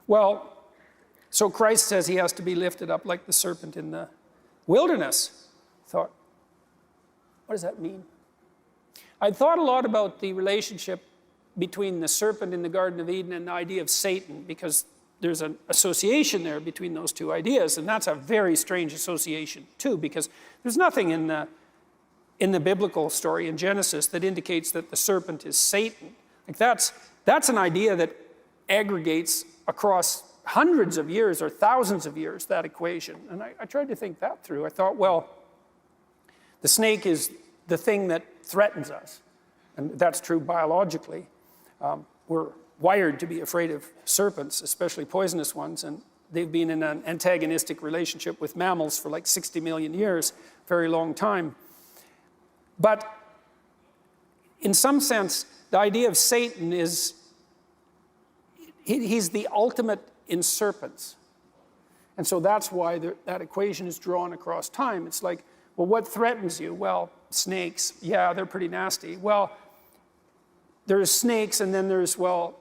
Well, so Christ says he has to be lifted up like the serpent in the wilderness. I thought, what does that mean? I thought a lot about the relationship between the serpent in the Garden of Eden and the idea of Satan, because there's an association there between those two ideas, and that's a very strange association too, because there's nothing in the biblical story in Genesis that indicates that the serpent is Satan. Like that's an idea that aggregates across hundreds of years or thousands of years, that equation. And I tried to think that through. I thought, well, the snake is the thing that threatens us, and that's true biologically. We're wired to be afraid of serpents, especially poisonous ones, and they've been in an antagonistic relationship with mammals for like 60 million years, very long time. But in some sense, the idea of Satan is, he's the ultimate in serpents. And so that's why that equation is drawn across time. It's like, well, what threatens you? Well, snakes. Yeah, they're pretty nasty. Well, there's snakes, and then there's, well,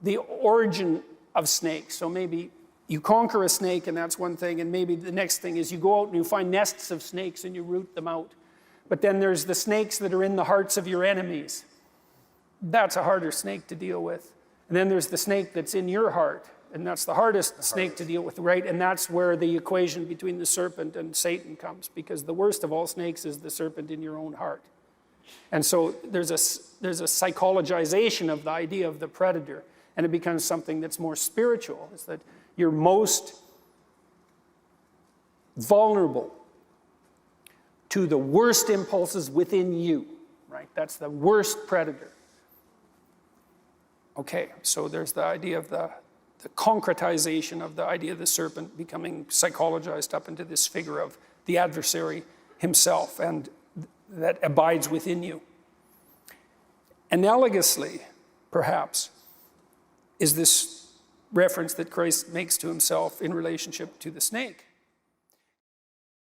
the origin of snakes. So maybe you conquer a snake, and that's one thing, and maybe the next thing is you go out and you find nests of snakes and you root them out. But then there's the snakes that are in the hearts of your enemies. That's a harder snake to deal with. And then there's the snake that's in your heart, and that's the hardest snake to deal with, right? And that's where the equation between the serpent and Satan comes, because the worst of all snakes is the serpent in your own heart. And so there's a psychologization of the idea of the predator, and it becomes something that's more spiritual. It's that you're most vulnerable to the worst impulses within you, right? That's the worst predator. Okay, so there's the idea of the concretization of the idea of the serpent becoming psychologized up into this figure of the adversary himself, and that abides within you. Analogously, perhaps, is this reference that Christ makes to himself in relationship to the snake.